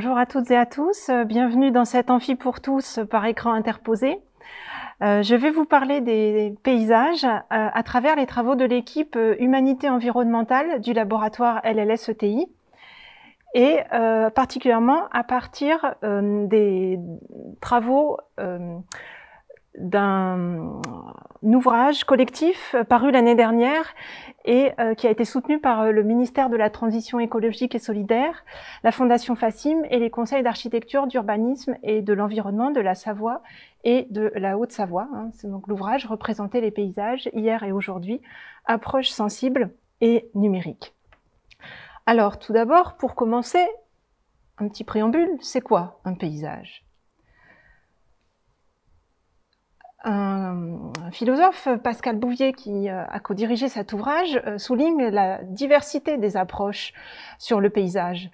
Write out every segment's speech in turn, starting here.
Bonjour à toutes et à tous, bienvenue dans cet amphi pour tous par écran interposé. Je vais vous parler des paysages à travers les travaux de l'équipe Humanité environnementale du laboratoire LLS-ETI et particulièrement à partir des travaux d'un ouvrage collectif paru l'année dernière et qui a été soutenu par le ministère de la Transition écologique et solidaire, la Fondation Fassim et les conseils d'architecture, d'urbanisme et de l'environnement de la Savoie et de la Haute-Savoie. C'est donc l'ouvrage Représenter les paysages hier et aujourd'hui, approche sensible et numérique. Alors tout d'abord, pour commencer, un petit préambule, c'est quoi un paysage ? Un philosophe, Pascal Bouvier, qui a co-dirigé cet ouvrage, souligne la diversité des approches sur le paysage.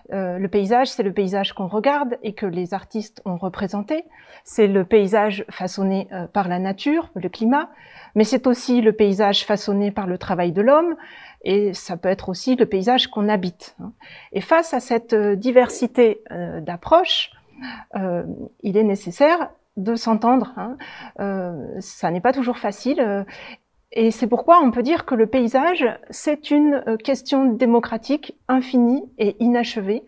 Le paysage, c'est le paysage qu'on regarde et que les artistes ont représenté. C'est le paysage façonné par la nature, le climat, mais c'est aussi le paysage façonné par le travail de l'homme, et ça peut être aussi le paysage qu'on habite. Et face à cette diversité d'approches, il est nécessaire de s'entendre. Ça n'est pas toujours facile. Et c'est pourquoi on peut dire que le paysage, c'est une question démocratique infinie et inachevée,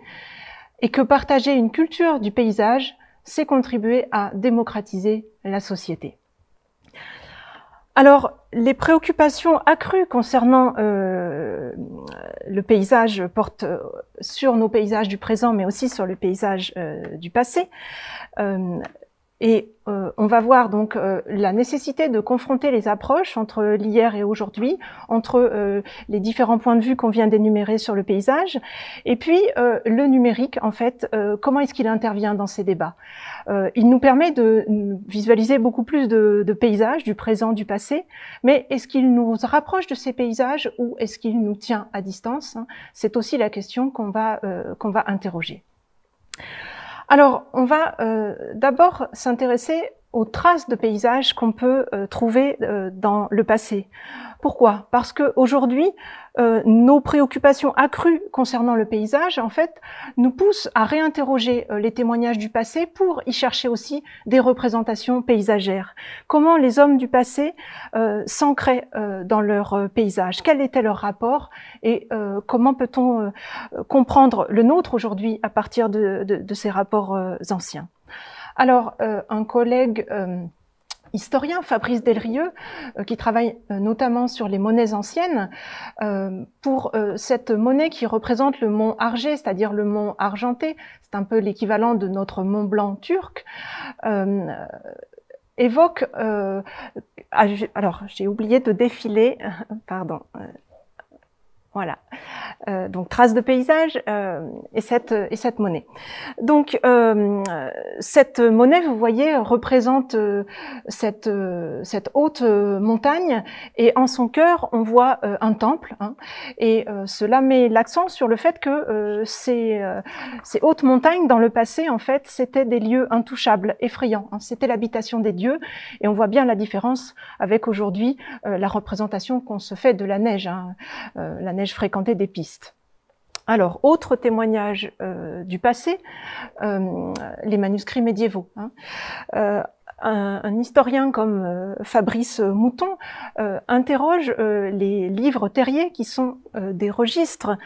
et que partager une culture du paysage, c'est contribuer à démocratiser la société. Alors, les préoccupations accrues concernant le paysage portent sur nos paysages du présent, mais aussi sur le paysage du passé. Et on va voir donc la nécessité de confronter les approches entre l'hier et aujourd'hui, entre les différents points de vue qu'on vient d'énumérer sur le paysage, et puis le numérique, en fait, comment est-ce qu'il intervient dans ces débats. Il nous permet de visualiser beaucoup plus de paysages, du présent, du passé, mais est-ce qu'il nous rapproche de ces paysages ou est-ce qu'il nous tient à distance? C'est aussi la question qu'on va interroger. Alors, on va d'abord s'intéresser aux traces de paysages qu'on peut trouver dans le passé. Pourquoi? Parce qu'aujourd'hui, nos préoccupations accrues concernant le paysage, en fait, nous poussent à réinterroger les témoignages du passé pour y chercher aussi des représentations paysagères. Comment les hommes du passé s'ancraient dans leur paysage? Quel était leur rapport? Et comment peut-on comprendre le nôtre aujourd'hui à partir de ces rapports anciens? Alors, un collègue historien, Fabrice Delrieux, qui travaille notamment sur les monnaies anciennes, pour cette monnaie qui représente le mont Argé, c'est-à-dire le mont argenté, c'est un peu l'équivalent de notre mont Blanc turc, évoque, alors j'ai oublié de défiler, pardon, voilà, donc traces de paysage et cette monnaie. Donc cette monnaie, vous voyez, représente cette haute montagne et en son cœur, on voit un temple. Et cela met l'accent sur le fait que ces hautes montagnes, dans le passé, en fait, c'était des lieux intouchables, effrayants. C'était l'habitation des dieux et on voit bien la différence avec aujourd'hui la représentation qu'on se fait de la neige, la neige fréquentée des pistes. Alors, autre témoignage du passé, les manuscrits médiévaux. Un historien comme Fabrice Mouton interroge les livres terriers qui sont des registres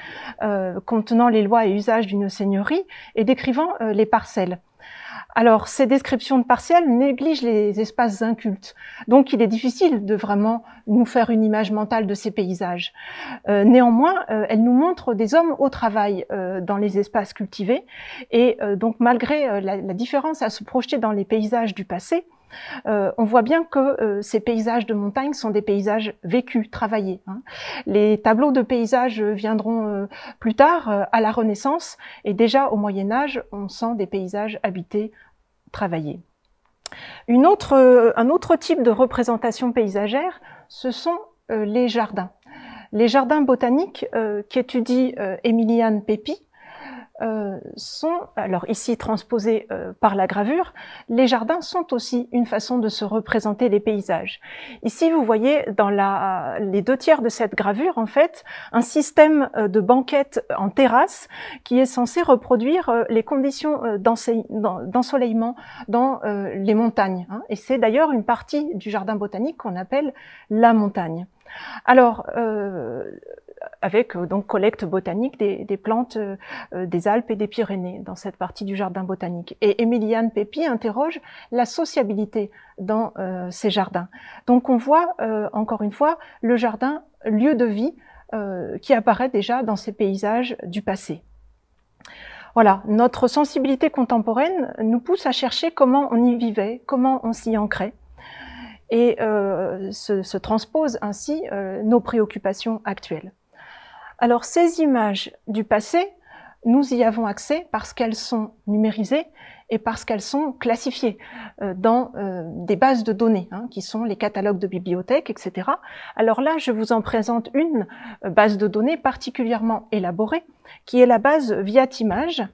contenant les lois et usages d'une seigneurie et décrivant les parcelles. Alors, ces descriptions de parcelles négligent les espaces incultes, donc il est difficile de vraiment nous faire une image mentale de ces paysages. Néanmoins, elles nous montrent des hommes au travail dans les espaces cultivés, et donc malgré la différence à se projeter dans les paysages du passé, on voit bien que ces paysages de montagne sont des paysages vécus, travaillés. Les tableaux de paysages viendront plus tard, à la Renaissance, et déjà au Moyen-Âge, on sent des paysages habités, travaillés. Un autre type de représentation paysagère, ce sont les jardins. Les jardins botaniques qu'étudie Émiliane Pépi sont, alors ici transposés par la gravure, les jardins sont aussi une façon de se représenter les paysages. Ici, vous voyez dans les 2/3 de cette gravure, en fait, un système de banquettes en terrasse qui est censé reproduire les conditions d'ensoleillement dans les montagnes. Hein. Et c'est d'ailleurs une partie du jardin botanique qu'on appelle la montagne. Alors, avec donc collecte botanique des plantes des Alpes et des Pyrénées dans cette partie du jardin botanique. Et Émiliane Pépi interroge la sociabilité dans ces jardins. Donc on voit encore une fois le jardin lieu de vie qui apparaît déjà dans ces paysages du passé. Voilà, notre sensibilité contemporaine nous pousse à chercher comment on y vivait, comment on s'y ancrait, et se transpose ainsi nos préoccupations actuelles. Alors ces images du passé, nous y avons accès parce qu'elles sont numérisées et parce qu'elles sont classifiées dans des bases de données, hein, qui sont les catalogues de bibliothèques, etc. Alors là, je vous en présente une base de données particulièrement élaborée, qui est la base Viatimage,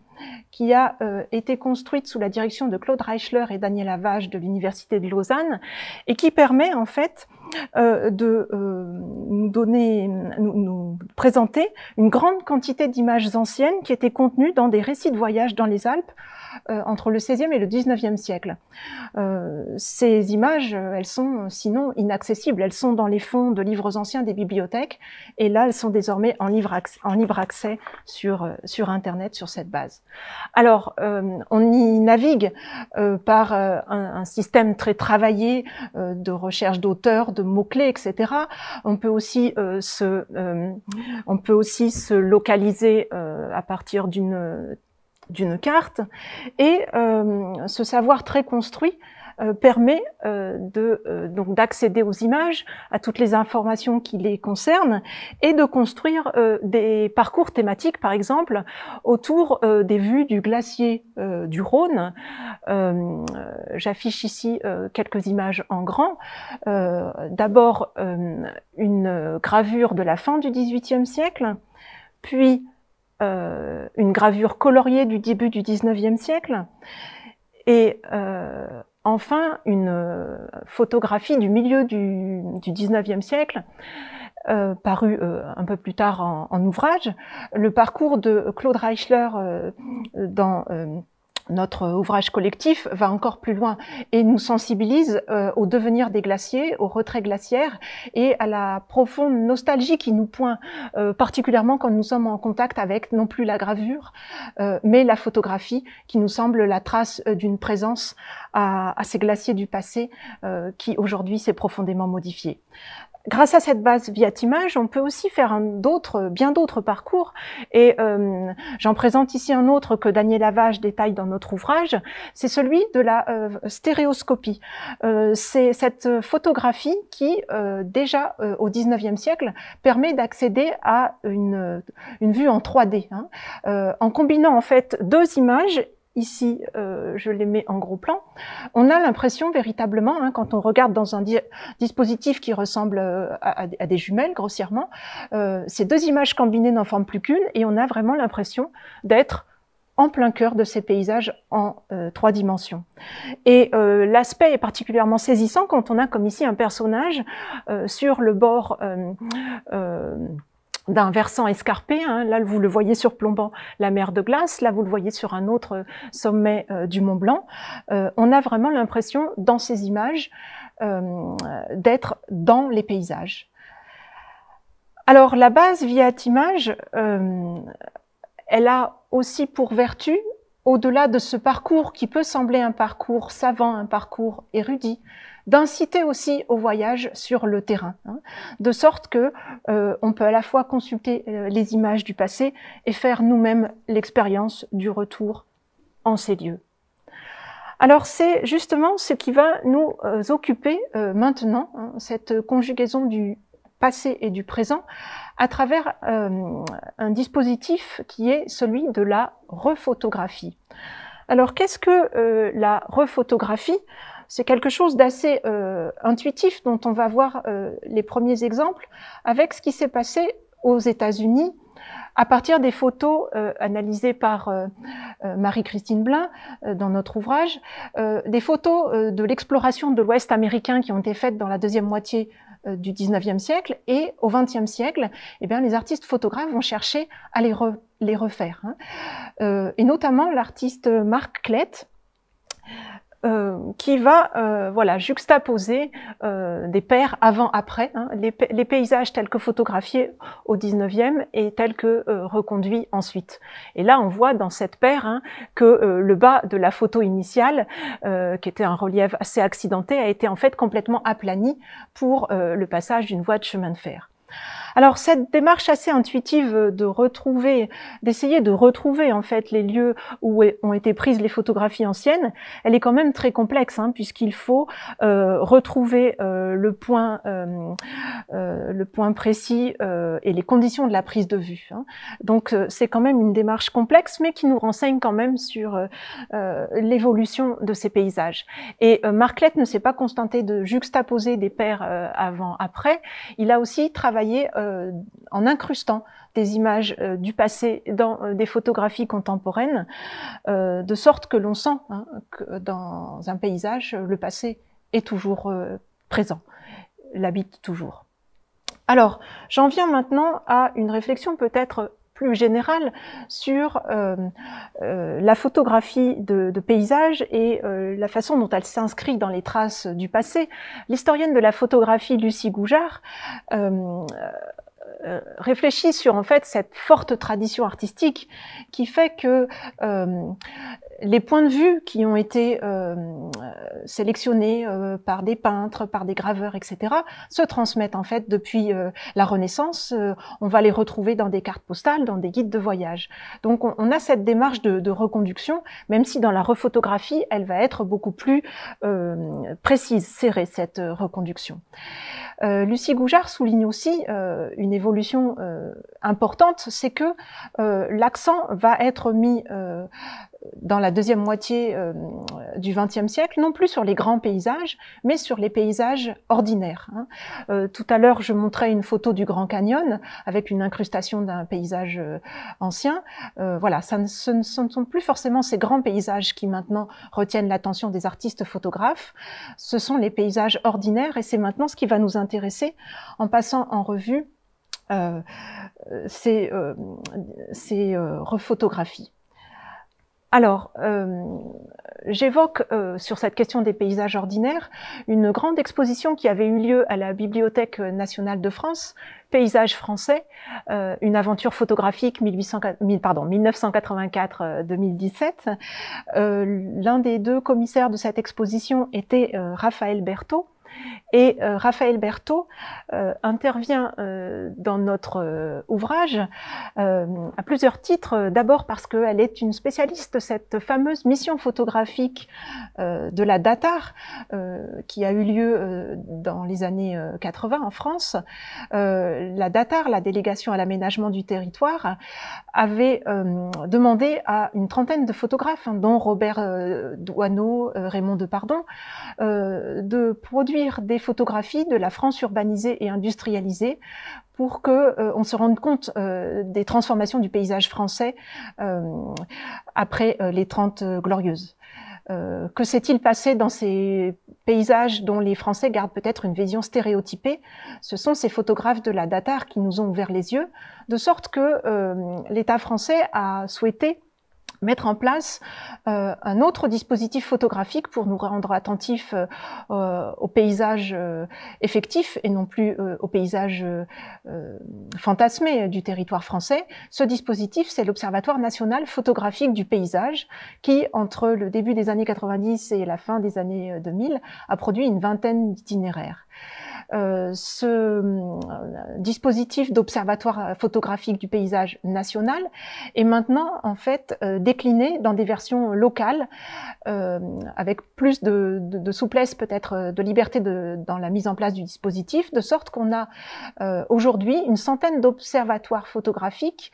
qui a été construite sous la direction de Claude Reichler et Daniela Vage de l'Université de Lausanne, et qui permet en fait de nous présenter une grande quantité d'images anciennes qui étaient contenues dans des récits de voyage dans les Alpes entre le XVIe et le XIXe siècle. Ces images, elles sont sinon inaccessibles, elles sont dans les fonds de livres anciens des bibliothèques, et là elles sont désormais en libre accès sur Internet, sur cette base. Alors, on y navigue par un système très travaillé de recherche d'auteurs, de mots-clés, etc. On peut aussi se localiser à partir d'une carte, et ce savoir très construit permet donc d'accéder aux images, à toutes les informations qui les concernent, et de construire des parcours thématiques, par exemple, autour des vues du glacier du Rhône. J'affiche ici quelques images en grand. D'abord, une gravure de la fin du XVIIIe siècle, puis une gravure coloriée du début du XIXe siècle, et enfin une photographie du milieu du XIXe siècle, parue un peu plus tard en ouvrage. Le parcours de Claude Reichler dans notre ouvrage collectif va encore plus loin et nous sensibilise au devenir des glaciers, au retrait glaciaire et à la profonde nostalgie qui nous pointe, particulièrement quand nous sommes en contact avec non plus la gravure, mais la photographie, qui nous semble la trace d'une présence à ces glaciers du passé qui aujourd'hui s'est profondément modifiée. Grâce à cette base Viatimage, on peut aussi faire bien d'autres parcours, et j'en présente ici un autre que Daniela Vage détaille dans notre ouvrage, c'est celui de la stéréoscopie. C'est cette photographie qui, déjà au XIXe siècle, permet d'accéder à une vue en 3D, hein, en combinant en fait deux images. Ici, je les mets en gros plan. On a l'impression véritablement, hein, quand on regarde dans un dispositif qui ressemble à des jumelles, grossièrement, ces deux images combinées n'en forment plus qu'une, et on a vraiment l'impression d'être en plein cœur de ces paysages en 3 dimensions. Et l'aspect est particulièrement saisissant quand on a comme ici un personnage sur le bord d'un versant escarpé, hein. Là vous le voyez surplombant la mer de glace, là vous le voyez sur un autre sommet du Mont Blanc. On a vraiment l'impression dans ces images d'être dans les paysages. Alors la base Viatimage, elle a aussi pour vertu, au-delà de ce parcours qui peut sembler un parcours savant, un parcours érudit, d'inciter aussi au voyage sur le terrain, hein, de sorte que on peut à la fois consulter les images du passé et faire nous-mêmes l'expérience du retour en ces lieux. Alors c'est justement ce qui va nous occuper maintenant, hein, cette conjugaison du passé et du présent, à travers un dispositif qui est celui de la rephotographie. Alors qu'est-ce que la rephotographie ? C'est quelque chose d'assez intuitif dont on va voir les premiers exemples avec ce qui s'est passé aux États-Unis à partir des photos analysées par Marie-Christine Blin dans notre ouvrage, des photos de l'exploration de l'Ouest américain qui ont été faites dans la deuxième moitié du 19e siècle, et au 20e siècle, eh bien, les artistes photographes vont chercher à les refaire. Et notamment l'artiste Marc Klett, qui va voilà, juxtaposer des paires avant-après, les paysages tels que photographiés au 19e et tels que reconduits ensuite. Et là, on voit dans cette paire que le bas de la photo initiale, qui était un relief assez accidenté, a été en fait complètement aplani pour le passage d'une voie de chemin de fer. Alors cette démarche assez intuitive d'essayer de retrouver en fait les lieux où ont été prises les photographies anciennes, elle est quand même très complexe, puisqu'il faut retrouver le point précis et les conditions de la prise de vue. Donc c'est quand même une démarche complexe, mais qui nous renseigne quand même sur l'évolution de ces paysages. Et Marc Klett ne s'est pas contenté de juxtaposer des paires avant-après, il a aussi travaillé en incrustant des images du passé dans des photographies contemporaines, de sorte que l'on sent que dans un paysage, le passé est toujours présent, l'habite toujours. Alors, j'en viens maintenant à une réflexion peut-être plus générale sur la photographie de paysage et la façon dont elle s'inscrit dans les traces du passé. L'historienne de la photographie Lucie Goujard réfléchit sur en fait cette forte tradition artistique qui fait que les points de vue qui ont été sélectionnés par des peintres, par des graveurs, etc., se transmettent en fait depuis la Renaissance. On va les retrouver dans des cartes postales, dans des guides de voyage. Donc on a cette démarche de reconduction, même si dans la rephotographie, elle va être beaucoup plus précise, serrée, cette reconduction. Lucie Goujard souligne aussi une évolution importante, c'est que l'accent va être mis dans la deuxième moitié du XXe siècle, non plus sur les grands paysages, mais sur les paysages ordinaires. Tout à l'heure, je montrais une photo du Grand Canyon avec une incrustation d'un paysage ancien. Voilà, ce ne sont plus forcément ces grands paysages qui maintenant retiennent l'attention des artistes photographes. Ce sont les paysages ordinaires, et c'est maintenant ce qui va nous intéresser en passant en revue ces rephotographies. Alors, j'évoque sur cette question des paysages ordinaires une grande exposition qui avait eu lieu à la Bibliothèque nationale de France, Paysages français, une aventure photographique 1984-2017. L'un des deux commissaires de cette exposition était Raphaël Berthaud. Et Raphaël Berthaud intervient dans notre ouvrage à plusieurs titres. D'abord parce qu'elle est une spécialiste de cette fameuse mission photographique de la DATAR qui a eu lieu dans les années 80 en France. La DATAR, la délégation à l'aménagement du territoire, avait demandé à une trentaine de photographes, dont Robert Doisneau, Raymond Depardon, de produire des photographies de la France urbanisée et industrialisée pour que on se rende compte des transformations du paysage français après les 30 Glorieuses. Que s'est-il passé dans ces paysages dont les Français gardent peut-être une vision stéréotypée? Ce sont ces photographes de la DATAR qui nous ont ouvert les yeux, de sorte que l'État français a souhaité mettre en place un autre dispositif photographique pour nous rendre attentifs au paysage effectif et non plus au paysage fantasmé du territoire français. Ce dispositif, c'est l'Observatoire national photographique du paysage qui, entre le début des années 90 et la fin des années 2000, a produit une vingtaine d'itinéraires. Ce dispositif d'observatoire photographique du paysage national est maintenant en fait décliné dans des versions locales avec plus de souplesse, peut-être de liberté dans la mise en place du dispositif, de sorte qu'on a aujourd'hui une centaine d'observatoires photographiques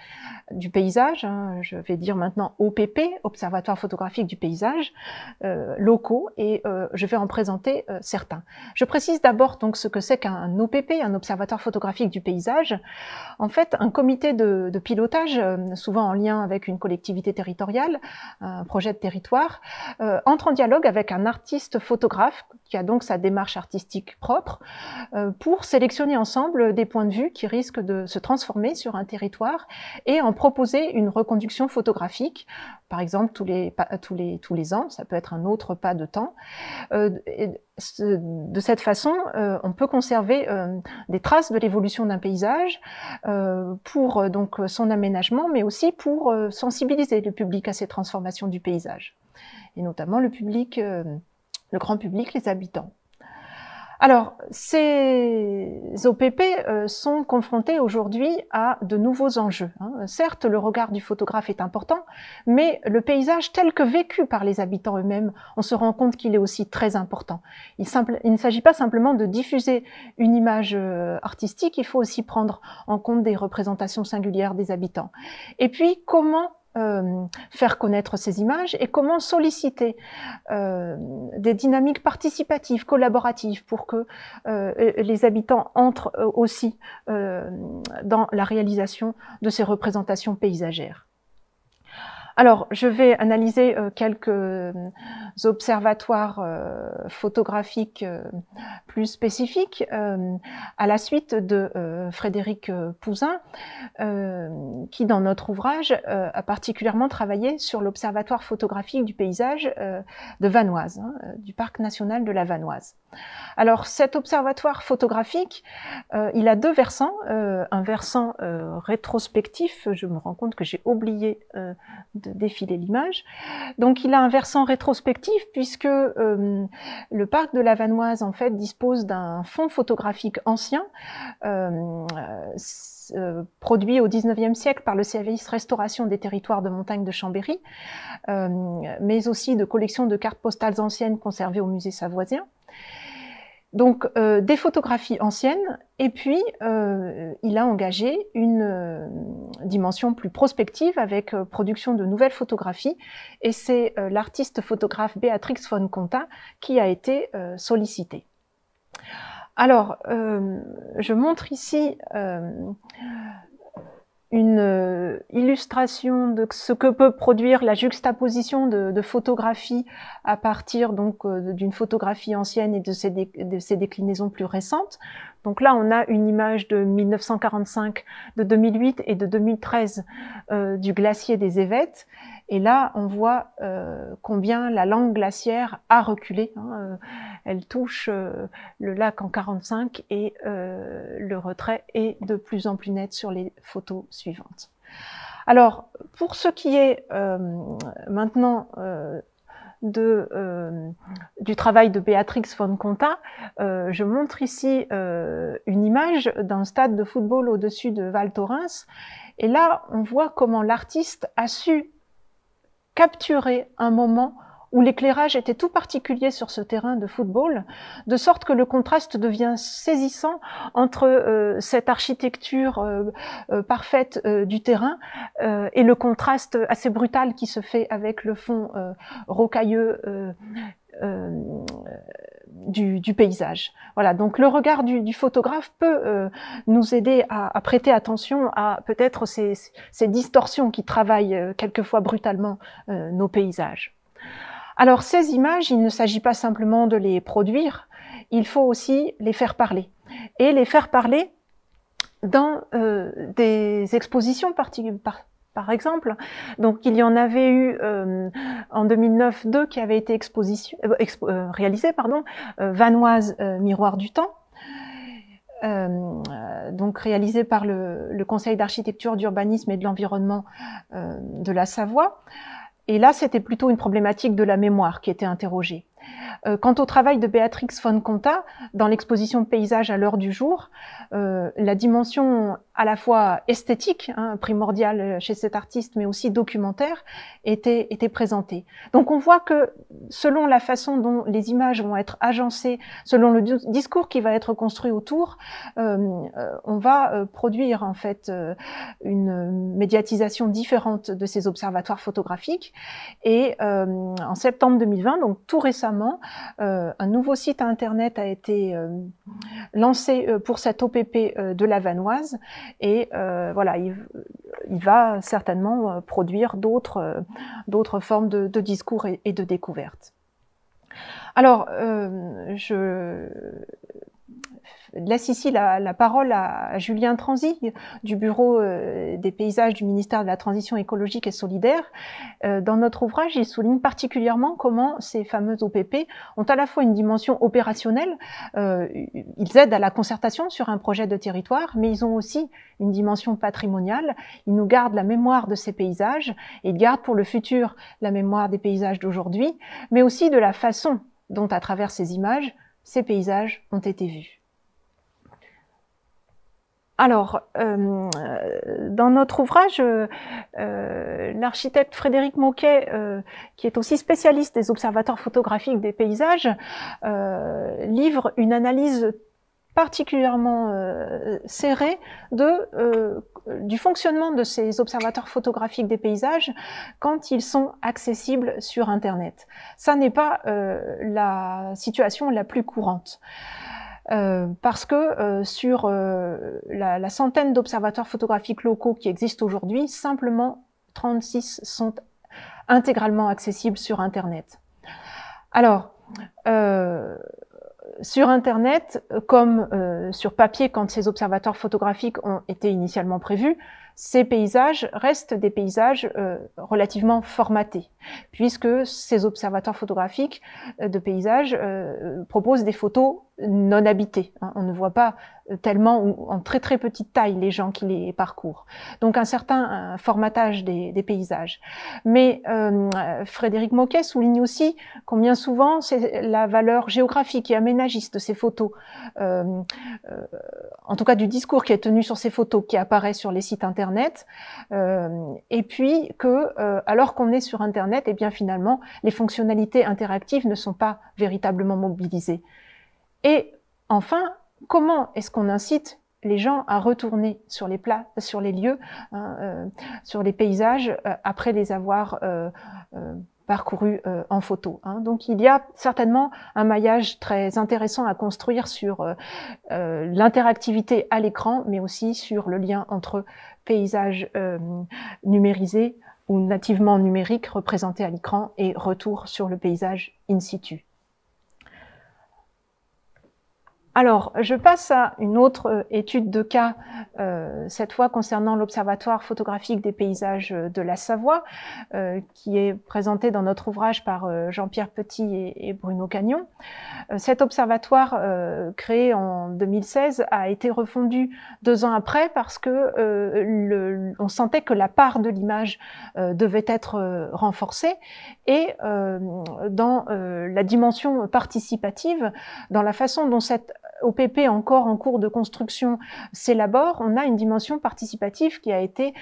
du paysage, je vais dire maintenant OPP, Observatoire photographique du paysage, locaux, et je vais en présenter certains. Je précise d'abord donc ce que c'est qu'un OPP, un observatoire photographique du paysage? En fait, un comité de pilotage, souvent en lien avec une collectivité territoriale, un projet de territoire, entre en dialogue avec un artiste photographe qui a donc sa démarche artistique propre, pour sélectionner ensemble des points de vue qui risquent de se transformer sur un territoire et en proposer une reconduction photographique, par exemple tous les ans, ça peut être un autre pas de temps. De cette façon, on peut conserver des traces de l'évolution d'un paysage pour donc son aménagement, mais aussi pour sensibiliser le public à ces transformations du paysage, et notamment le public, le grand public, les habitants. Alors, ces OPP sont confrontés aujourd'hui à de nouveaux enjeux. Certes, le regard du photographe est important, mais le paysage tel que vécu par les habitants eux-mêmes, on se rend compte qu'il est aussi très important. Il ne s'agit pas simplement de diffuser une image artistique, il faut aussi prendre en compte des représentations singulières des habitants. Et puis, comment faire connaître ces images et comment solliciter des dynamiques participatives, collaboratives pour que les habitants entrent aussi dans la réalisation de ces représentations paysagères. Alors, je vais analyser quelques observatoires photographiques plus spécifiques à la suite de Frédéric Pouzin, qui, dans notre ouvrage, a particulièrement travaillé sur l'observatoire photographique du paysage de Vanoise, du parc national de la Vanoise. Alors, cet observatoire photographique, il a deux versants. Un versant rétrospectif, je me rends compte que j'ai oublié de défiler l'image. Donc, il a un versant rétrospectif puisque le parc de la Vanoise, en fait, dispose d'un fonds photographique ancien produit au XIXe siècle par le service restauration des territoires de montagne de Chambéry, mais aussi de collections de cartes postales anciennes conservées au musée savoisien. Donc, des photographies anciennes, et puis il a engagé une dimension plus prospective avec production de nouvelles photographies, et c'est l'artiste photographe Béatrix von Contat qui a été sollicitée. Alors, je montre ici une illustration de ce que peut produire la juxtaposition de photographies à partir donc d'une photographie ancienne et de ses déclinaisons plus récentes. Donc là, on a une image de 1945, de 2008 et de 2013 du glacier des Évêtes. Et là, on voit combien la langue glaciaire a reculé. Elle touche le lac en 45 et le retrait est de plus en plus net sur les photos suivantes. Alors, pour ce qui est maintenant du travail de Béatrix von Contat, je montre ici une image d'un stade de football au-dessus de Val Thorens. Et là, on voit comment l'artiste a su capturer un moment où l'éclairage était tout particulier sur ce terrain de football, de sorte que le contraste devient saisissant entre cette architecture parfaite du terrain et le contraste assez brutal qui se fait avec le fond rocailleux du paysage. Voilà, donc le regard du photographe peut nous aider à prêter attention à peut-être ces distorsions qui travaillent quelquefois brutalement nos paysages. Alors ces images, il ne s'agit pas simplement de les produire, il faut aussi les faire parler. Et les faire parler dans des expositions par exemple. Donc il y en avait eu en 2009 deux qui avaient été réalisées, Vanoise, Miroir du temps, donc réalisé par le Conseil d'architecture, d'urbanisme et de l'environnement de la Savoie. Et là, c'était plutôt une problématique de la mémoire qui était interrogée. Quant au travail de Béatrix von Contat, dans l'exposition Paysage à l'heure du jour, la dimension à la fois esthétique, hein, primordial chez cet artiste, mais aussi documentaire, était présenté. Donc on voit que selon la façon dont les images vont être agencées, selon le discours qui va être construit autour, on va produire en fait une médiatisation différente de ces observatoires photographiques. Et en septembre 2020, donc tout récemment, un nouveau site internet a été lancé pour cette OPP de la Vanoise. Et voilà, il va certainement produire d'autres formes de discours et de découvertes. Alors, je laisse ici la parole à Julien Transy du Bureau des paysages du ministère de la Transition écologique et solidaire. Dans notre ouvrage, il souligne particulièrement comment ces fameux OPP ont à la fois une dimension opérationnelle, ils aident à la concertation sur un projet de territoire, mais ils ont aussi une dimension patrimoniale. Ils nous gardent la mémoire de ces paysages et ils gardent pour le futur la mémoire des paysages d'aujourd'hui, mais aussi de la façon dont, à travers ces images, ces paysages ont été vus. Alors, dans notre ouvrage, l'architecte Frédéric Moquet, qui est aussi spécialiste des observatoires photographiques des paysages, livre une analyse particulièrement serrée du fonctionnement de ces observatoires photographiques des paysages quand ils sont accessibles sur Internet. Ça n'est pas la situation la plus courante. Parce que sur la centaine d'observatoires photographiques locaux qui existent aujourd'hui, simplement 36 sont intégralement accessibles sur Internet. Alors, sur Internet, comme sur papier quand ces observatoires photographiques ont été initialement prévus, ces paysages restent des paysages relativement formatés, puisque ces observatoires photographiques de paysages proposent des photos non habitées. On ne voit pas tellement ou en très très petite taille les gens qui les parcourent. Donc un certain formatage des paysages. Mais Frédéric Moquet souligne aussi combien souvent c'est la valeur géographique et aménagiste de ces photos, en tout cas du discours qui est tenu sur ces photos qui apparaît sur les sites internet, et puis que alors qu'on est sur internet, et bien finalement les fonctionnalités interactives ne sont pas véritablement mobilisées. Et enfin, comment est-ce qu'on incite les gens à retourner sur les lieux, sur les paysages, après les avoir parcourus en photo. Donc il y a certainement un maillage très intéressant à construire sur l'interactivité à l'écran, mais aussi sur le lien entre paysages numérisés ou nativement numériques représentés à l'écran et retour sur le paysage in situ. Alors, je passe à une autre étude de cas, cette fois concernant l'Observatoire photographique des paysages de la Savoie, qui est présenté dans notre ouvrage par Jean-Pierre Petit et Bruno Cagnon. Cet observatoire, créé en 2016, a été refondu 2 ans après parce que on sentait que la part de l'image devait être renforcée et dans la dimension participative, dans la façon dont cette OPP encore en cours de construction s'élabore, on a une dimension participative qui a été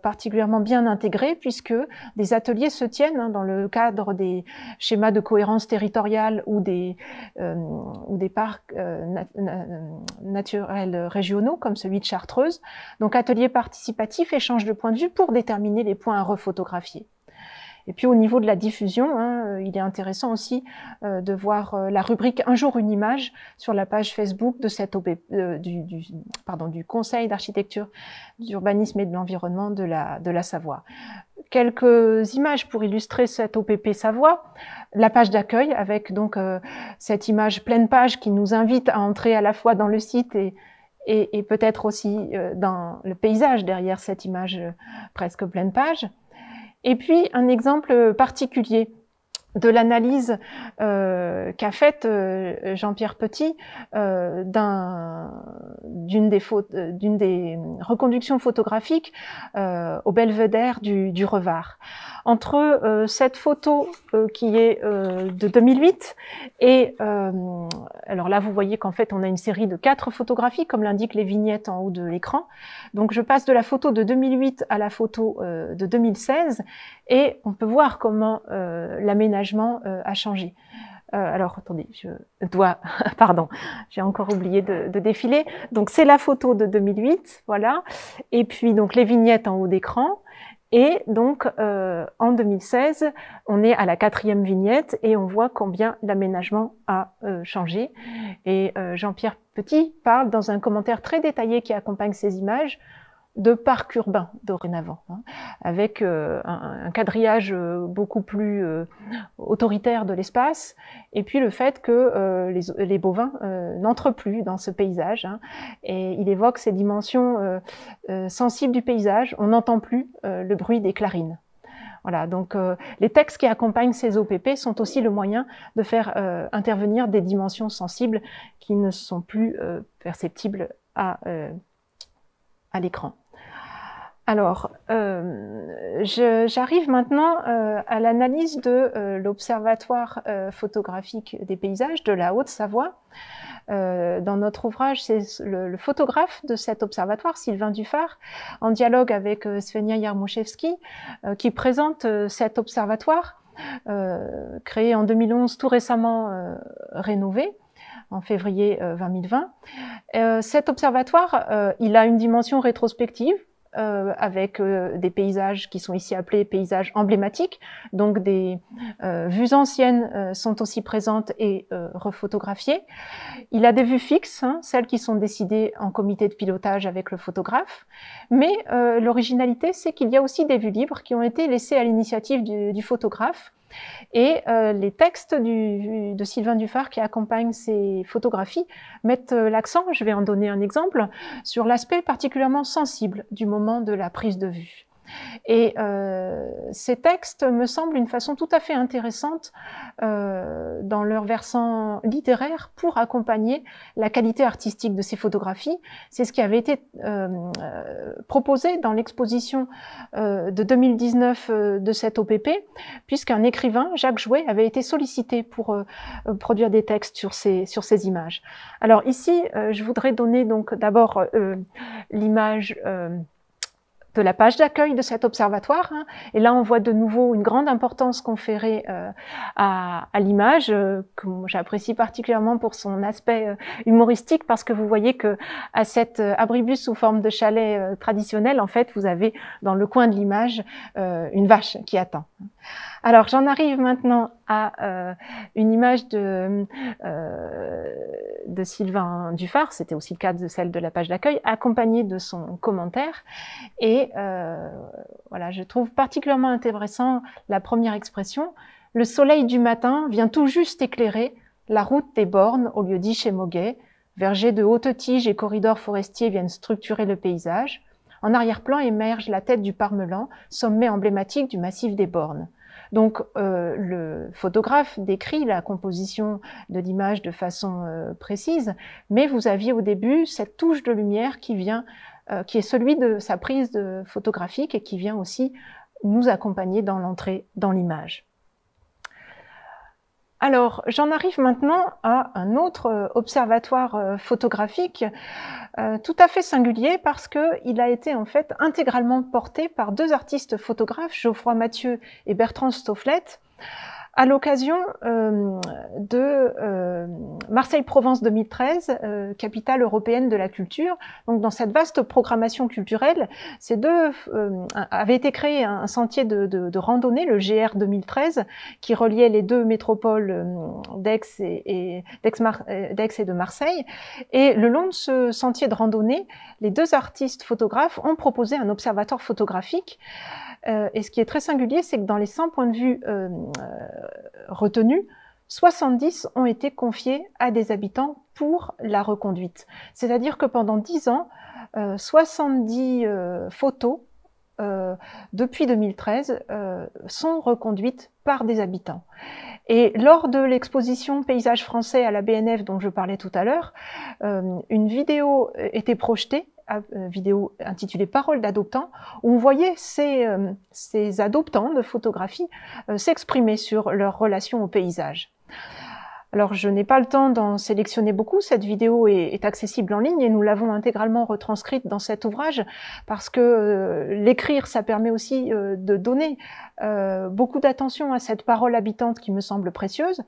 particulièrement bien intégrée puisque des ateliers se tiennent dans le cadre des schémas de cohérence territoriale ou des parcs naturels régionaux comme celui de Chartreuse. Donc ateliers participatifs, échange de points de vue pour déterminer les points à refotographier. Et puis au niveau de la diffusion, il est intéressant aussi de voir la rubrique Un jour une image sur la page Facebook de cette du Conseil d'architecture, d'urbanisme et de l'environnement de la Savoie. Quelques images pour illustrer cette OPP Savoie. La page d'accueil avec donc cette image pleine page qui nous invite à entrer à la fois dans le site et peut-être aussi dans le paysage derrière cette image presque pleine page. Et puis un exemple particulier de l'analyse qu'a faite Jean-Pierre Petit d'une des reconductions photographiques au belvédère du Revard. Entre cette photo qui est de 2008 et alors là vous voyez qu'en fait on a une série de 4 photographies comme l'indiquent les vignettes en haut de l'écran. Donc je passe de la photo de 2008 à la photo de 2016 et on peut voir comment l'aménagement a changé. Alors, attendez, je dois... Pardon, j'ai encore oublié de défiler. Donc, c'est la photo de 2008, voilà. Et puis, donc, les vignettes en haut d'écran. Et donc, en 2016, on est à la 4e vignette et on voit combien l'aménagement a changé. Et Jean-Pierre Petit parle dans un commentaire très détaillé qui accompagne ces images de parc urbain dorénavant, hein, avec un quadrillage beaucoup plus autoritaire de l'espace, et puis le fait que les bovins n'entrent plus dans ce paysage, hein, et il évoque ces dimensions sensibles du paysage, on n'entend plus le bruit des clarines. Voilà, donc les textes qui accompagnent ces OPP sont aussi le moyen de faire intervenir des dimensions sensibles qui ne sont plus perceptibles à l'écran. Alors, j'arrive maintenant à l'analyse de l'Observatoire photographique des paysages de la Haute-Savoie. Dans notre ouvrage, c'est le photographe de cet observatoire, Sylvain Dufart, en dialogue avec Svenja Jarmuszewski, qui présente cet observatoire, créé en 2011, tout récemment rénové, en février 2020. Cet observatoire, il a une dimension rétrospective, avec des paysages qui sont ici appelés paysages emblématiques, donc des vues anciennes sont aussi présentes et refotographiées. Il a des vues fixes, hein, celles qui sont décidées en comité de pilotage avec le photographe, mais l'originalité c'est qu'il y a aussi des vues libres qui ont été laissées à l'initiative du photographe. Et les textes de Sylvain Dufart qui accompagnent ces photographies mettent l'accent, je vais en donner un exemple, sur l'aspect particulièrement sensible du moment de la prise de vue. Et ces textes me semblent une façon tout à fait intéressante dans leur versant littéraire pour accompagner la qualité artistique de ces photographies. C'est ce qui avait été proposé dans l'exposition de 2019 de cette OPP, puisqu'un écrivain, Jacques Jouet, avait été sollicité pour produire des textes sur ces images. Alors ici, je voudrais donner donc d'abord l'image de la page d'accueil de cet observatoire, hein. Et là on voit de nouveau une grande importance conférée à l'image, que j'apprécie particulièrement pour son aspect humoristique, parce que vous voyez que à cet abribus sous forme de chalet traditionnel, en fait vous avez dans le coin de l'image une vache qui attend. Alors j'en arrive maintenant à une image de Sylvain Dufart, c'était aussi le cas de celle de la page d'accueil, accompagnée de son commentaire. Et voilà, je trouve particulièrement intéressant la première expression. Le soleil du matin vient tout juste éclairer la route des bornes au lieu dit chez Moguet. Vergers de hautes tiges et corridors forestiers viennent structurer le paysage. En arrière-plan émerge la tête du Parmelan, sommet emblématique du massif des bornes. Donc le photographe décrit la composition de l'image de façon précise, mais vous aviez au début cette touche de lumière qui vient, qui est celui de sa prise photographique et qui vient aussi nous accompagner dans l'entrée dans l'image. Alors, j'en arrive maintenant à un autre observatoire photographique tout à fait singulier parce qu'il a été en fait intégralement porté par deux artistes photographes, Geoffroy Mathieu et Bertrand Stofflet, à l'occasion de Marseille-Provence 2013, capitale européenne de la culture. Donc dans cette vaste programmation culturelle, ces deux avaient été créé un sentier de randonnée, le GR 2013, qui reliait les deux métropoles d'Aix et de Marseille. Et le long de ce sentier de randonnée, les deux artistes photographes ont proposé un observatoire photographique. Et ce qui est très singulier, c'est que dans les 100 points de vue retenus, 70 ont été confiés à des habitants pour la reconduite. C'est-à-dire que pendant 10 ans, 70 photos depuis 2013, sont reconduites par des habitants. Et lors de l'exposition Paysages français à la BNF dont je parlais tout à l'heure, une vidéo était projetée, vidéo intitulée Paroles d'adoptants, où on voyait ces adoptants de photographie s'exprimer sur leur relation au paysage. Alors, je n'ai pas le temps d'en sélectionner beaucoup. Cette vidéo est accessible en ligne et nous l'avons intégralement retranscrite dans cet ouvrage parce que l'écrire, ça permet aussi de donner beaucoup d'attention à cette parole habitante qui me semble précieuse.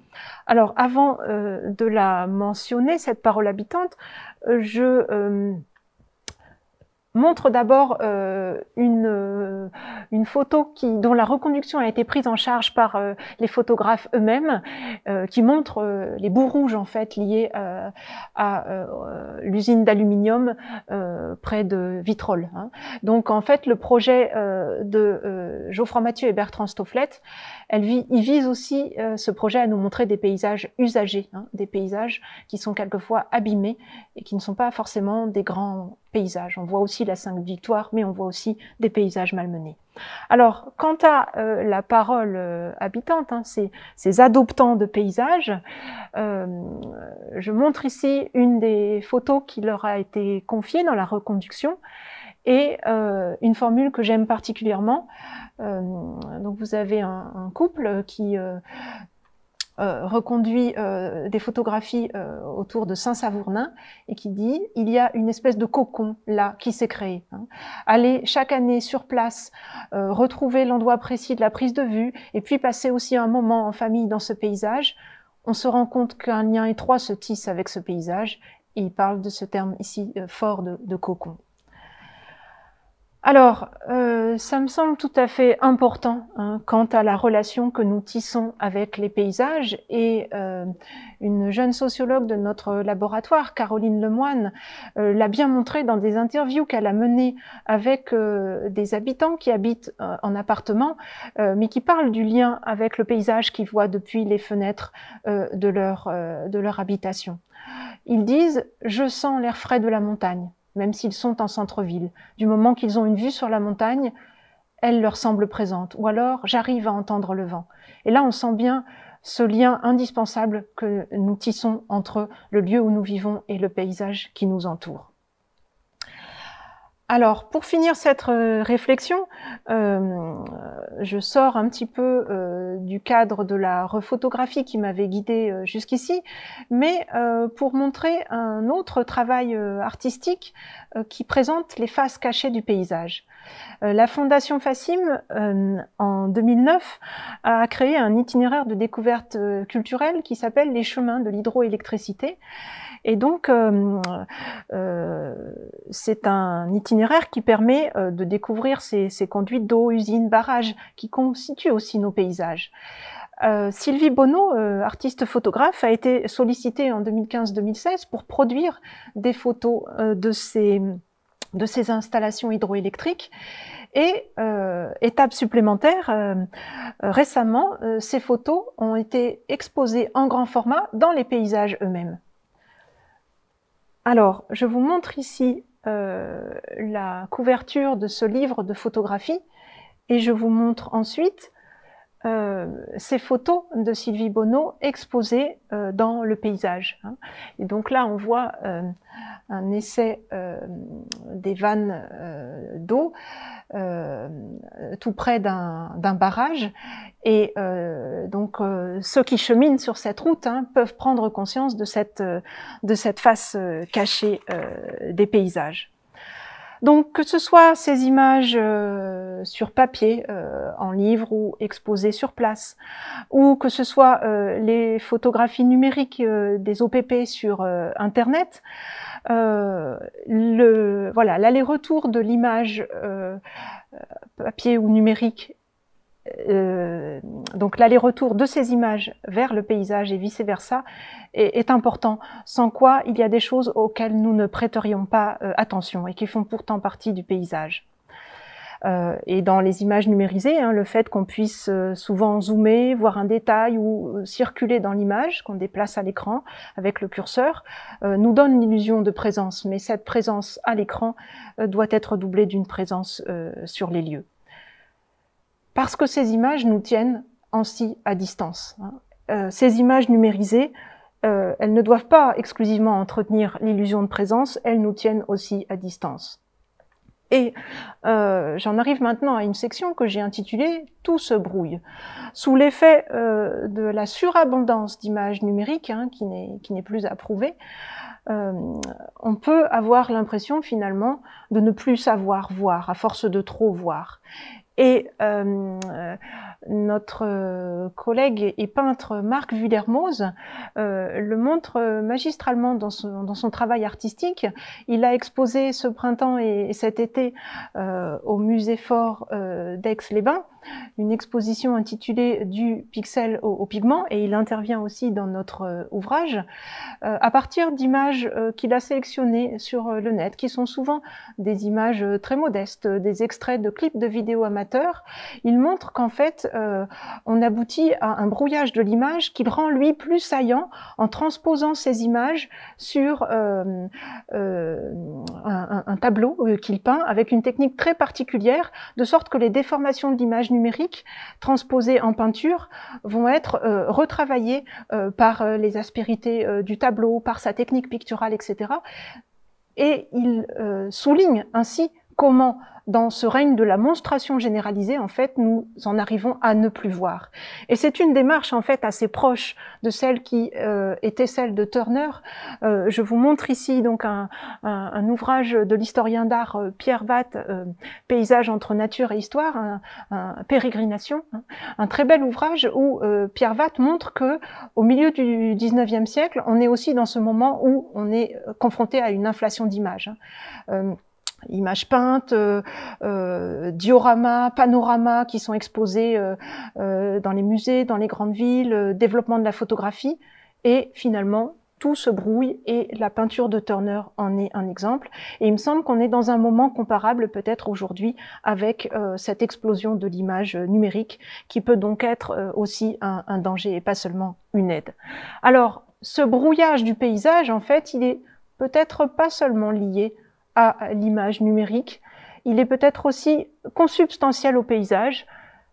Alors, avant de la mentionner, cette parole habitante, je montre d'abord une photo dont la reconduction a été prise en charge par les photographes eux-mêmes, qui montre les bouts rouges en fait liés à l'usine d'aluminium près de Vitrolles. Hein. Donc en fait le projet de Geoffroy Mathieu et Bertrand Stofflet, il vise aussi ce projet à nous montrer des paysages usagés, hein, des paysages qui sont quelquefois abîmés et qui ne sont pas forcément des grands paysages. On voit aussi la Sainte-Victoire, mais on voit aussi des paysages malmenés. Alors, quant à la parole habitante, hein, ces adoptants de paysages, je montre ici une des photos qui leur a été confiée dans la reconduction et une formule que j'aime particulièrement. Donc, vous avez un couple qui reconduit des photographies autour de Saint-Savournin et qui dit « il y a une espèce de cocon là qui s'est créé hein. ». Aller chaque année sur place, retrouver l'endroit précis de la prise de vue et puis passer aussi un moment en famille dans ce paysage, on se rend compte qu'un lien étroit se tisse avec ce paysage et il parle de ce terme ici fort de cocon. Alors, ça me semble tout à fait important hein, quant à la relation que nous tissons avec les paysages et une jeune sociologue de notre laboratoire, Caroline Lemoine, l'a bien montré dans des interviews qu'elle a menées avec des habitants qui habitent en appartement, mais qui parlent du lien avec le paysage qu'ils voient depuis les fenêtres de leur habitation. Ils disent « je sens l'air frais de la montagne ». Même s'ils sont en centre-ville. Du moment qu'ils ont une vue sur la montagne, elle leur semble présente. Ou alors, j'arrive à entendre le vent. Et là, on sent bien ce lien indispensable que nous tissons entre le lieu où nous vivons et le paysage qui nous entoure. Alors, pour finir cette réflexion, je sors un petit peu du cadre de la rephotographie qui m'avait guidée jusqu'ici, mais pour montrer un autre travail artistique qui présente les faces cachées du paysage. La Fondation Fassim, en 2009, a créé un itinéraire de découverte culturelle qui s'appelle les chemins de l'hydroélectricité. Et donc, c'est un itinéraire qui permet de découvrir ces conduites d'eau, usines, barrages, qui constituent aussi nos paysages. Sylvie Bonneau, artiste photographe, a été sollicitée en 2015-2016 pour produire des photos de ces installations hydroélectriques. Et étape supplémentaire, récemment, ces photos ont été exposées en grand format dans les paysages eux-mêmes. Alors, je vous montre ici la couverture de ce livre de photographie et je vous montre ensuite ces photos de Sylvie Bonneau exposées dans le paysage. Et donc là, on voit un essai des vannes d'eau tout près d'un barrage. Et donc, ceux qui cheminent sur cette route peuvent prendre conscience de cette face cachée des paysages. Donc, que ce soit ces images sur papier, en livre ou exposées sur place, ou que ce soit les photographies numériques des OPP sur Internet, voilà, l'aller-retour de l'image papier ou numérique, donc l'aller-retour de ces images vers le paysage et vice-versa est important, sans quoi il y a des choses auxquelles nous ne prêterions pas attention et qui font pourtant partie du paysage. Et dans les images numérisées, hein, le fait qu'on puisse souvent zoomer, voir un détail ou circuler dans l'image, qu'on déplace à l'écran avec le curseur, nous donne l'illusion de présence. Mais cette présence à l'écran doit être doublée d'une présence sur les lieux. Parce que ces images nous tiennent ainsi à distance. Ces images numérisées, elles ne doivent pas exclusivement entretenir l'illusion de présence, elles nous tiennent aussi à distance. Et j'en arrive maintenant à une section que j'ai intitulée « Tout se brouille ». Sous l'effet de la surabondance d'images numériques, hein, qui n'est plus à prouver, on peut avoir l'impression finalement de ne plus savoir voir, à force de trop voir. Et notre collègue et peintre Marc Vuillermoz le montre magistralement dans son travail artistique. Il a exposé ce printemps et cet été au Musée Fort d'Aix-les-Bains une exposition intitulée « Du pixel au pigment » et il intervient aussi dans notre ouvrage à partir d'images qu'il a sélectionnées sur le net, qui sont souvent des images très modestes, des extraits de clips de vidéos amateurs. Il montre qu'en fait, on aboutit à un brouillage de l'image qui le rend, lui, plus saillant en transposant ces images sur un tableau qu'il peint avec une technique très particulière, de sorte que les déformations de l'image numérique transposées en peinture vont être retravaillées par les aspérités du tableau, par sa technique picturale, etc. Et il souligne ainsi comment, dans ce règne de la monstration généralisée, en fait, nous en arrivons à ne plus voir. Et c'est une démarche, en fait, assez proche de celle qui était celle de Turner. Je vous montre ici donc un ouvrage de l'historien d'art Pierre Watt, Paysage entre nature et histoire, un pérégrination, hein, un très bel ouvrage où Pierre Watt montre que, au milieu du 19e siècle, on est aussi dans ce moment où on est confronté à une inflation d'images. Images peintes, dioramas, panoramas qui sont exposés dans les musées, dans les grandes villes, développement de la photographie, et finalement tout se brouille et la peinture de Turner en est un exemple. Et il me semble qu'on est dans un moment comparable peut-être aujourd'hui avec cette explosion de l'image numérique qui peut donc être aussi un danger et pas seulement une aide. Alors, ce brouillage du paysage, en fait, il est peut-être pas seulement lié à l'image numérique, il est peut-être aussi consubstantiel au paysage.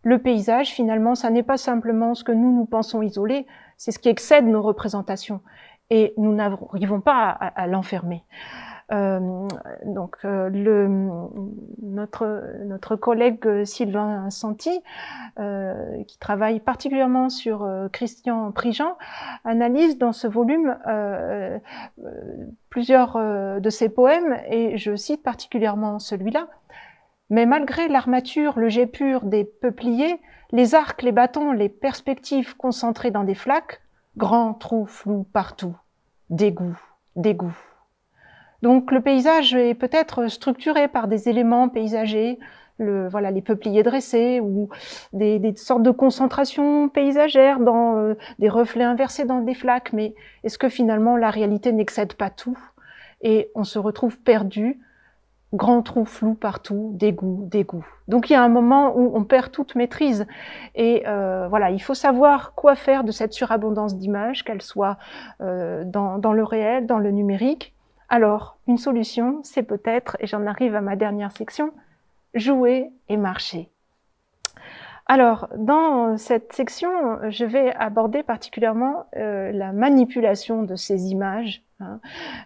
Le paysage, finalement, ça n'est pas simplement ce que nous pensons isolé, c'est ce qui excède nos représentations. Et nous n'arrivons pas à l'enfermer. Notre collègue Sylvain Santi, qui travaille particulièrement sur Christian Prigent, analyse dans ce volume plusieurs de ses poèmes, et je cite particulièrement celui-là. Mais malgré l'armature, le jet pur des peupliers, les arcs, les bâtons, les perspectives concentrées dans des flaques, grands trous flous partout, dégoût, dégoût. Donc le paysage est peut-être structuré par des éléments paysagers, voilà, les peupliers dressés ou des sortes de concentrations paysagères dans des reflets inversés dans des flaques, mais est-ce que finalement la réalité n'excède pas tout et on se retrouve perdu, grand trou flou partout, dégoût, dégoût. Donc il y a un moment où on perd toute maîtrise et voilà, il faut savoir quoi faire de cette surabondance d'images, qu'elles soient dans le réel, dans le numérique. Alors, une solution, c'est peut-être, et j'en arrive à ma dernière section, jouer et marcher. Alors, dans cette section, je vais aborder particulièrement la manipulation de ces images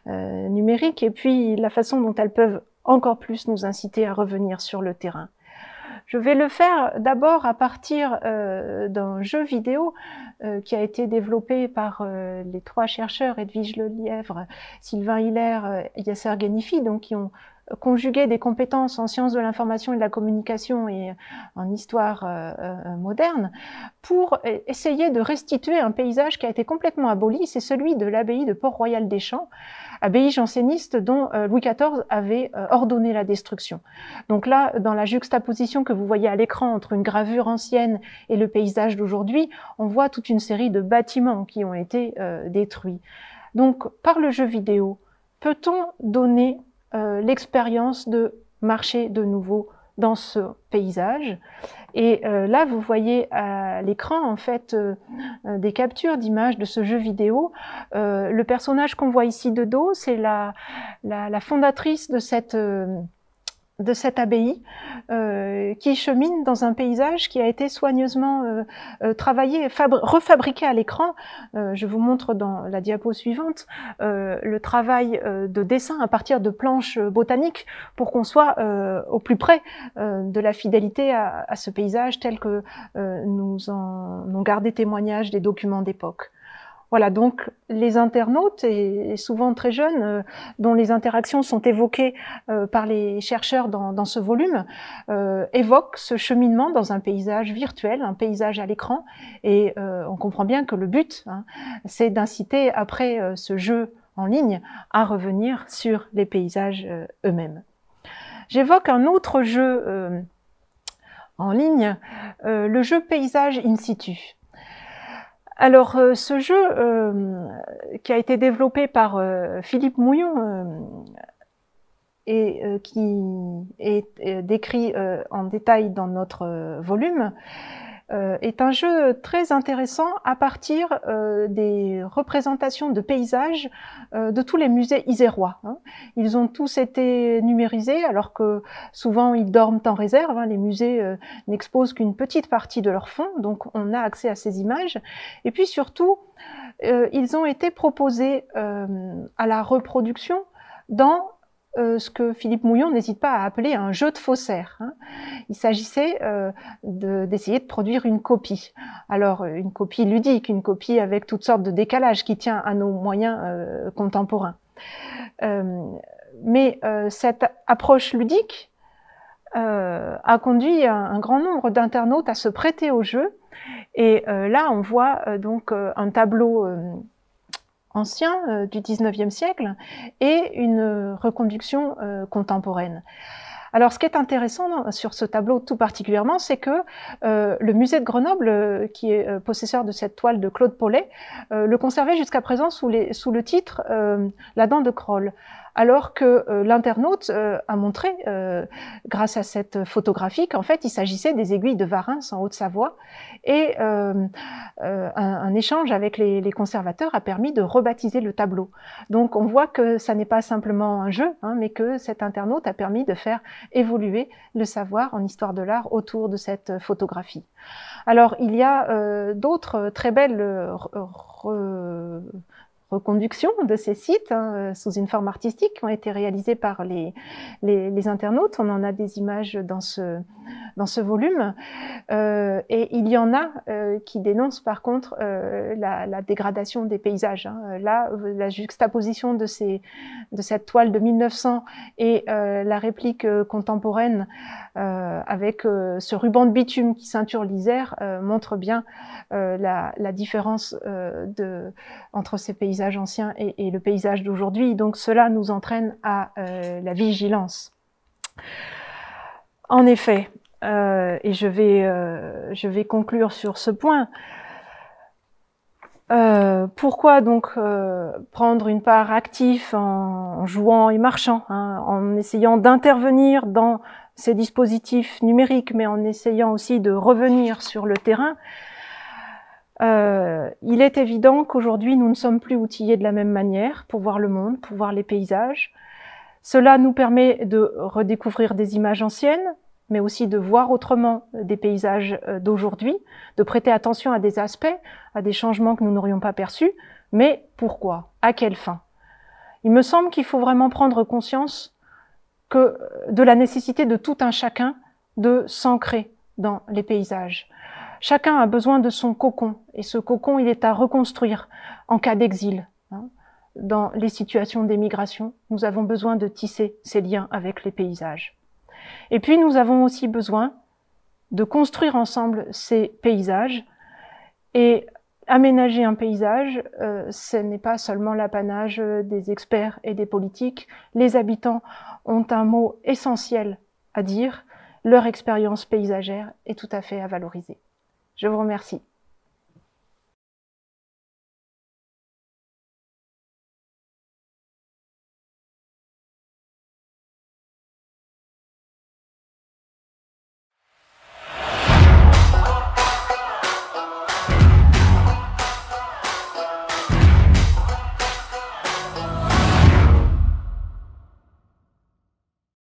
numériques et puis la façon dont elles peuvent encore plus nous inciter à revenir sur le terrain. Je vais le faire d'abord à partir d'un jeu vidéo qui a été développé par les trois chercheurs Edwige Lelièvre, Sylvain Hilaire et Yasser Ghenifi, donc qui ont conjugué des compétences en sciences de l'information et de la communication et en histoire moderne pour essayer de restituer un paysage qui a été complètement aboli, c'est celui de l'abbaye de Port-Royal des Champs, abbaye janséniste dont Louis XIV avait ordonné la destruction. Donc là, dans la juxtaposition que vous voyez à l'écran entre une gravure ancienne et le paysage d'aujourd'hui, on voit toute une série de bâtiments qui ont été détruits. Donc, par le jeu vidéo, peut-on donner l'expérience de marcher de nouveau dans ce paysage. Et là, vous voyez à l'écran, en fait, des captures d'images de ce jeu vidéo. Le personnage qu'on voit ici de dos, c'est la fondatrice de cette abbaye qui chemine dans un paysage qui a été soigneusement travaillé, refabriqué à l'écran. Je vous montre dans la diapo suivante le travail de dessin à partir de planches botaniques pour qu'on soit au plus près de la fidélité à ce paysage tel que nous en ont gardé témoignage des documents d'époque. Voilà, donc les internautes, et souvent très jeunes, dont les interactions sont évoquées par les chercheurs dans ce volume, évoquent ce cheminement dans un paysage virtuel, un paysage à l'écran, et on comprend bien que le but, hein, c'est d'inciter après ce jeu en ligne à revenir sur les paysages eux-mêmes. J'évoque un autre jeu en ligne, le jeu Paysage in situ. Alors, ce jeu qui a été développé par Philippe Mouillon et qui est décrit en détail dans notre volume, est un jeu très intéressant à partir des représentations de paysages de tous les musées isérois. Hein. Ils ont tous été numérisés, alors que souvent ils dorment en réserve. Hein. Les musées n'exposent qu'une petite partie de leur fond, donc on a accès à ces images. Et puis surtout, ils ont été proposés à la reproduction dans ce que Philippe Mouillon n'hésite pas à appeler un jeu de faussaires. Hein. Il s'agissait d'essayer de produire une copie. Alors, une copie ludique, une copie avec toutes sortes de décalages qui tient à nos moyens contemporains. Mais cette approche ludique a conduit un grand nombre d'internautes à se prêter au jeu. Et là, on voit donc un tableau ancien du 19e siècle et une reconduction contemporaine. Alors, ce qui est intéressant sur ce tableau tout particulièrement, c'est que le musée de Grenoble, qui est possesseur de cette toile de Claude Paulet, le conservait jusqu'à présent sous le titre La dent de Kroll. Alors que l'internaute a montré, grâce à cette photographie, qu'en fait, il s'agissait des aiguilles de Varins en Haute-Savoie. Et un échange avec les conservateurs a permis de rebaptiser le tableau. Donc, on voit que ça n'est pas simplement un jeu, hein, mais que cet internaute a permis de faire évoluer le savoir en histoire de l'art autour de cette photographie. Alors, il y a d'autres très belles reconduction de ces sites hein, sous une forme artistique qui ont été réalisées par les internautes. On en a des images dans ce volume. Et il y en a qui dénoncent par contre la dégradation des paysages. Hein. Là, la juxtaposition de cette toile de 1900 et la réplique contemporaine avec ce ruban de bitume qui ceinture l'Isère montre bien la différence entre ces paysages anciens et le paysage d'aujourd'hui. Donc cela nous entraîne à la vigilance. En effet, et je vais conclure sur ce point, pourquoi donc prendre une part active en jouant et marchant, hein, en essayant d'intervenir dans ces dispositifs numériques, mais en essayant aussi de revenir sur le terrain. Il est évident qu'aujourd'hui, nous ne sommes plus outillés de la même manière pour voir le monde, pour voir les paysages. Cela nous permet de redécouvrir des images anciennes, mais aussi de voir autrement des paysages d'aujourd'hui, de prêter attention à des aspects, à des changements que nous n'aurions pas perçus. Mais pourquoi? À quelle fin? Il me semble qu'il faut vraiment prendre conscience de la nécessité de tout un chacun de s'ancrer dans les paysages. Chacun a besoin de son cocon, et ce cocon, il est à reconstruire en cas d'exil. Hein. Dans les situations d'émigration, nous avons besoin de tisser ces liens avec les paysages. Et puis, nous avons aussi besoin de construire ensemble ces paysages. Et aménager un paysage, ce n'est pas seulement l'apanage des experts et des politiques. Les habitants ont un mot essentiel à dire. Leur expérience paysagère est tout à fait à valoriser. Je vous remercie.